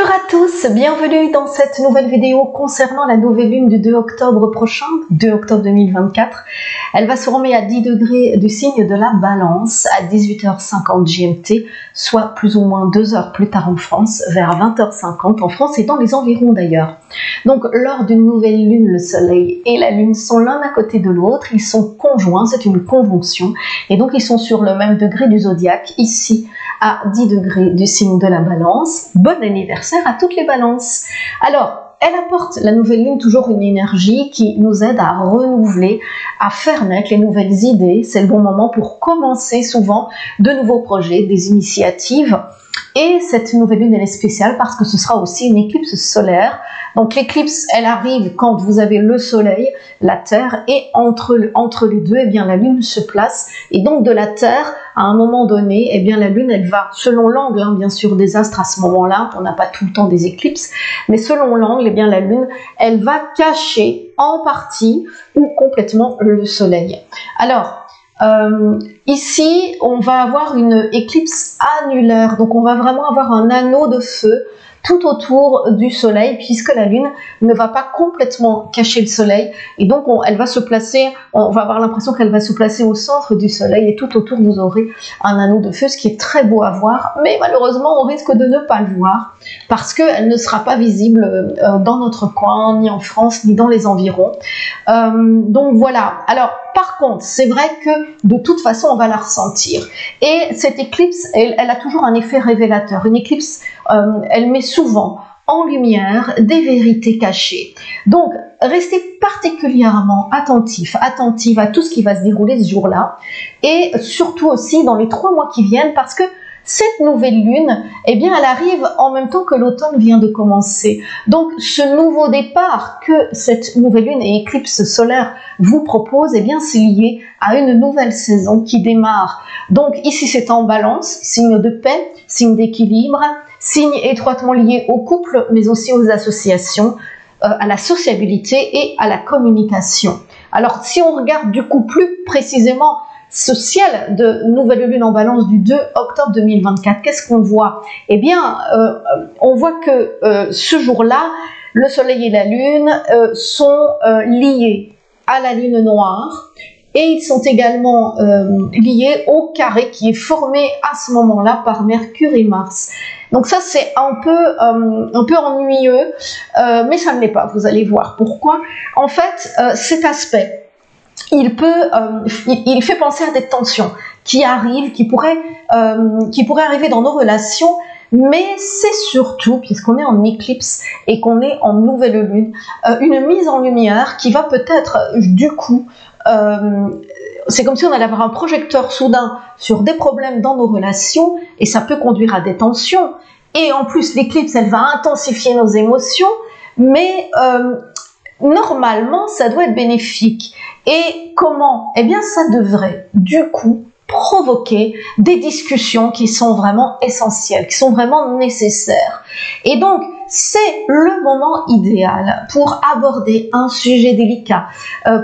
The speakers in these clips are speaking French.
Bonjour à tous, bienvenue dans cette nouvelle vidéo concernant la nouvelle lune du 2 octobre prochain, 2 octobre 2024. Elle va se former à 10 degrés du signe de la Balance à 18h50 GMT, soit plus ou moins 2 heures plus tard en France, vers 20h50 en France et dans les environs d'ailleurs. Donc lors d'une nouvelle lune, le soleil et la lune sont l'un à côté de l'autre, ils sont conjoints, c'est une conjonction, et donc ils sont sur le même degré du zodiaque, ici à 10 degrés du signe de la Balance. Bon anniversaire à toutes les balances. Alors, elle apporte, la nouvelle lune, toujours une énergie qui nous aide à renouveler, à faire naître les nouvelles idées. C'est le bon moment pour commencer souvent de nouveaux projets, des initiatives. Et cette nouvelle lune, elle est spéciale parce que ce sera aussi une éclipse solaire. Donc l'éclipse, elle arrive quand vous avez le soleil, la terre, et entre les deux, eh bien, la lune se place. Et donc de la terre, à un moment donné, eh bien, la lune, elle va, selon l'angle, hein, bien sûr, des astres à ce moment-là, on n'a pas tout le temps des éclipses, mais selon l'angle, eh bien, la lune, elle va cacher en partie ou complètement le soleil. Alors, ici, on va avoir une éclipse annulaire, donc on va vraiment avoir un anneau de feu tout autour du soleil, puisque la lune ne va pas complètement cacher le soleil, et donc elle va se placer, on va avoir l'impression qu'elle va se placer au centre du soleil, et tout autour vous aurez un anneau de feu, ce qui est très beau à voir, mais malheureusement on risque de ne pas le voir, parce qu'elle ne sera pas visible dans notre coin, ni en France, ni dans les environs. Donc voilà. Alors par contre, c'est vrai que de toute façon on va la ressentir, et cette éclipse, elle a toujours un effet révélateur. Une éclipse, elle met souvent en lumière des vérités cachées. Donc, restez particulièrement attentifs, attentives à tout ce qui va se dérouler ce jour-là, et surtout aussi dans les 3 mois qui viennent, parce que cette nouvelle lune, eh bien, elle arrive en même temps que l'automne vient de commencer. Donc, ce nouveau départ que cette nouvelle lune et éclipse solaire vous propose, eh bien, c'est lié à une nouvelle saison qui démarre. Donc, ici, c'est en Balance, signe de paix, signe d'équilibre, signe étroitement lié au couple, mais aussi aux associations, à la sociabilité et à la communication. Alors, si on regarde du coup plus précisément ce ciel de nouvelle lune en Balance du 2 octobre 2024, qu'est-ce qu'on voit? Eh bien, on voit que ce jour-là, le soleil et la lune sont liés à la lune noire, et ils sont également liés au carré qui est formé à ce moment-là par Mercure et Mars. Donc ça, c'est un peu ennuyeux, mais ça ne l'est pas, vous allez voir pourquoi. En fait, cet aspect, il fait penser à des tensions qui arrivent, qui pourraient arriver dans nos relations, mais c'est surtout, puisqu'on est en éclipse et qu'on est en nouvelle lune, une mise en lumière qui va peut-être, du coup, c'est comme si on allait avoir un projecteur soudain sur des problèmes dans nos relations, et ça peut conduire à des tensions. Et en plus, l'éclipse, elle va intensifier nos émotions, mais normalement, ça doit être bénéfique. Et comment? Eh bien, ça devrait, du coup, provoquer des discussions qui sont vraiment essentielles, qui sont vraiment nécessaires. Et donc, c'est le moment idéal pour aborder un sujet délicat,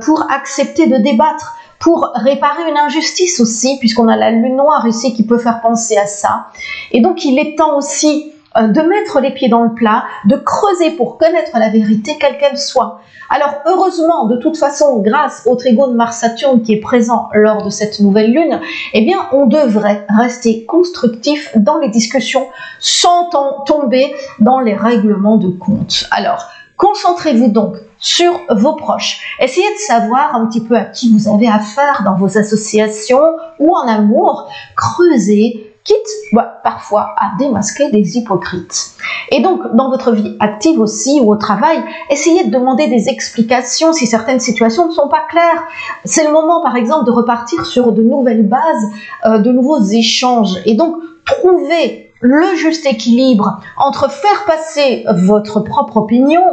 pour accepter de débattre, pour réparer une injustice aussi, puisqu'on a la lune noire ici qui peut faire penser à ça. Et donc, il est temps aussi de mettre les pieds dans le plat, de creuser pour connaître la vérité, quelle qu'elle soit. Alors, heureusement, de toute façon, grâce au trigone Mars-Saturne qui est présent lors de cette nouvelle lune, eh bien, on devrait rester constructif dans les discussions sans tomber dans les règlements de compte. Alors, concentrez-vous donc sur vos proches. Essayez de savoir un petit peu à qui vous avez affaire dans vos associations ou en amour. Creusez, quitte parfois à démasquer des hypocrites. Et donc, dans votre vie active aussi ou au travail, essayez de demander des explications si certaines situations ne sont pas claires. C'est le moment, par exemple, de repartir sur de nouvelles bases, de nouveaux échanges. Et donc, trouvez le juste équilibre entre faire passer votre propre opinion,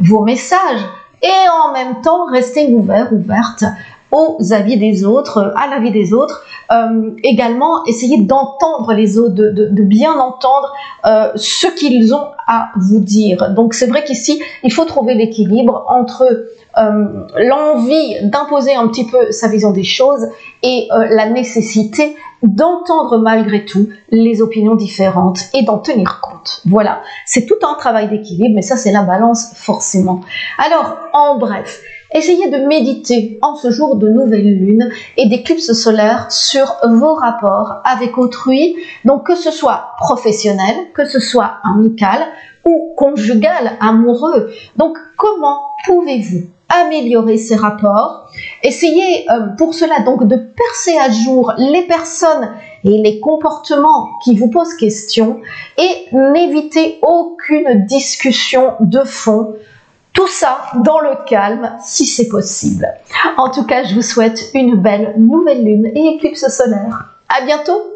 vos messages, et en même temps rester ouverte aux avis des autres, à l'avis des autres. Également, essayez d'entendre les autres, de bien entendre ce qu'ils ont à vous dire. Donc c'est vrai qu'ici, il faut trouver l'équilibre entre l'envie d'imposer un petit peu sa vision des choses et la nécessité d'entendre malgré tout les opinions différentes et d'en tenir compte. Voilà, c'est tout un travail d'équilibre, mais ça c'est la balance forcément. Alors, en bref, essayez de méditer en ce jour de nouvelle lune et d'éclipse solaire sur vos rapports avec autrui, donc que ce soit professionnel, que ce soit amical ou conjugal, amoureux. Donc, comment pouvez-vous améliorer ces rapports? Essayez pour cela donc de percer à jour les personnes et les comportements qui vous posent question et n'évitez aucune discussion de fond. Tout ça dans le calme si c'est possible. En tout cas, je vous souhaite une belle nouvelle lune et éclipse solaire. À bientôt!